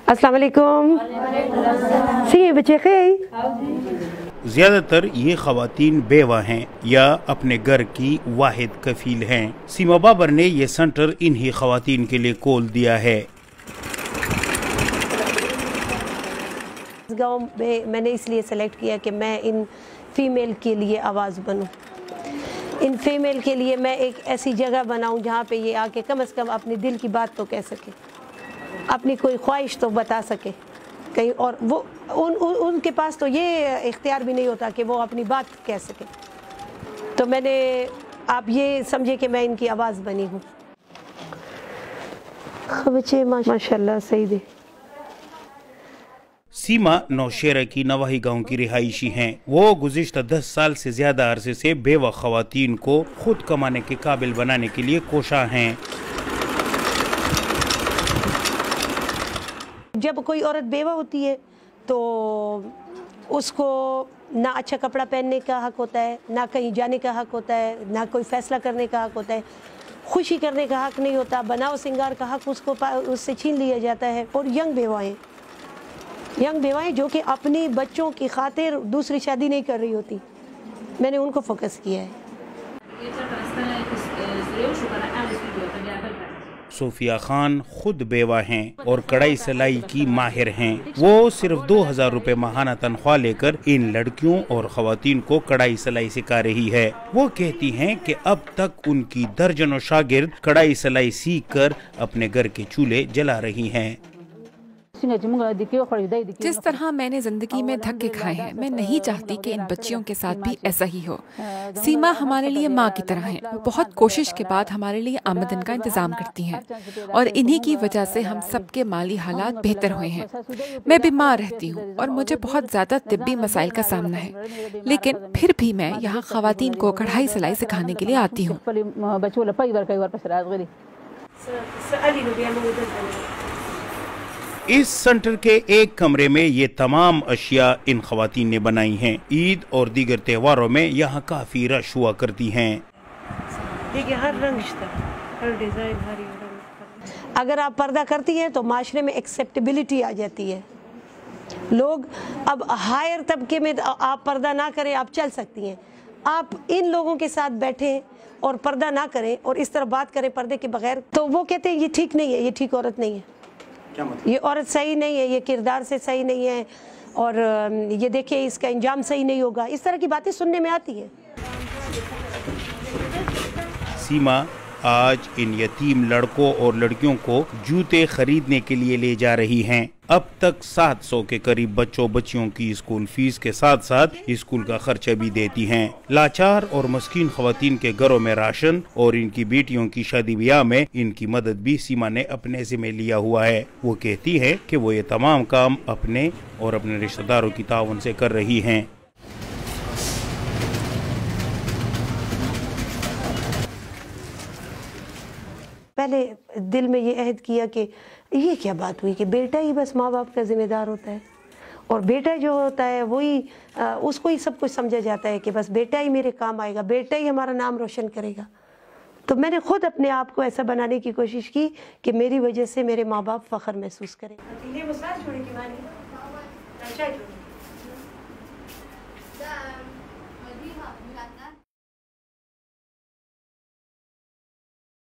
अस्सलाम वालेकुम। सी बच्चे खैर। ज़्यादातर ये ख़वातीन बेवा हैं या अपने घर की वाहिद कफील हैं। सीमा बाबर ने ये सेंटर इन्हीं ख़वातीन के लिए खोल दिया है। इस गाँव में मैंने इसलिए सेलेक्ट किया कि मैं इन फ़ीमेल के लिए आवाज़ बनूं, इन फीमेल के लिए मैं एक ऐसी जगह बनाऊं जहाँ पे ये आके कम से कम अपने दिल की बात तो कह सके, अपनी कोई ख्वाहिश तो बता सके कहीं, और वो उनके पास तो ये इख्तियार भी नहीं होता कि वो अपनी बात कह सके। तो मैंने, आप ये समझे कि मैं इनकी आवाज़ बनी हूँ। बच्चे माशाल्लाह सही दे। सीमा नौशेरा की नवाही गांव की रिहायशी हैं। वो गुज़िश्ता 10 साल से ज़्यादा अरसे से बेवा ख़वातीन को खुद कमाने के काबिल बनाने के लिए कोशा हैं। जब कोई औरत बेवा होती है तो उसको ना अच्छा कपड़ा पहनने का हक होता है, ना कहीं जाने का हक होता है, ना कोई फैसला करने का हक होता है, खुशी करने का हक नहीं होता, बनाव सिंगार का हक उससे छीन लिया जाता है। और यंग बेवाएं जो कि अपनी बच्चों की खातिर दूसरी शादी नहीं कर रही होती, मैंने उनको फोकस किया है। सोफिया खान खुद बेवा हैं और कढ़ाई सिलाई की माहिर हैं। वो सिर्फ 2000 रुपए माहाना तनख्वाह लेकर इन लड़कियों और ख़वातीन को कढ़ाई सिलाई सिखा रही है। वो कहती हैं कि अब तक उनकी दर्जनों शागिर्द कढ़ाई सिलाई सीख कर अपने घर के चूल्हे जला रही हैं। जिस तरह मैंने जिंदगी में धक्के खाए हैं, मैं नहीं चाहती कि इन बच्चियों के साथ भी ऐसा ही हो। सीमा हमारे लिए माँ की तरह है। वो बहुत कोशिश के बाद हमारे लिए आमदन का इंतजाम करती हैं और इन्हीं की वजह से हम सबके माली हालात बेहतर हुए हैं। मैं बीमार रहती हूँ और मुझे बहुत ज़्यादा तिब्बी मसाइल का सामना है, लेकिन फिर भी मैं यहाँ ख़वातीन को कढ़ाई सिलाई सिखाने के लिए आती हूँ। इस सेंटर के एक कमरे में ये तमाम अशिया इन ख़वातीन ने बनाई हैं। ईद और दीगर त्योहारों में यहाँ काफ़ी रश हुआ करती हैं। देखिए हर रंग, हर डिज़ाइन, हर रंग। अगर आप पर्दा करती हैं तो माशरे में एक्सेप्टेबिलिटी आ जाती है। लोग अब हायर तबके में आप पर्दा ना करें, आप चल सकती हैं। आप इन लोगों के साथ बैठें और पर्दा ना करें और इस तरह बात करें पर्दे के बगैर, तो वो कहते हैं ये ठीक नहीं है, ये ठीक औरत नहीं है, क्या मतलब? ये औरत सही नहीं है, ये किरदार से सही नहीं है, और ये देखिए इसका इंजाम सही नहीं होगा। इस तरह की बातें सुनने में आती हैं। सीमा आज इन यतीम लड़कों और लड़कियों को जूते खरीदने के लिए ले जा रही हैं। अब तक 700 के करीब बच्चों बच्चियों की स्कूल फीस के साथ साथ स्कूल का खर्चा भी देती हैं। लाचार और मस्कीन ख़वातीन के घरों में राशन और इनकी बेटियों की शादी ब्याह में इनकी मदद भी सीमा ने अपने ज़िम्मे लिया हुआ है। वो कहती है कि वो ये तमाम काम अपने और अपने रिश्तेदारों की ताउन से कर रही हैं। पहले दिल में ये अहद किया कि ये क्या बात हुई कि बेटा ही बस माँ बाप का जिम्मेदार होता है, और बेटा जो होता है वही उसको ही सब कुछ समझा जाता है कि बस बेटा ही मेरे काम आएगा, बेटा ही हमारा नाम रोशन करेगा। तो मैंने खुद अपने आप को ऐसा बनाने की कोशिश की कि मेरी वजह से मेरे माँ बाप फ़ख्र महसूस करें।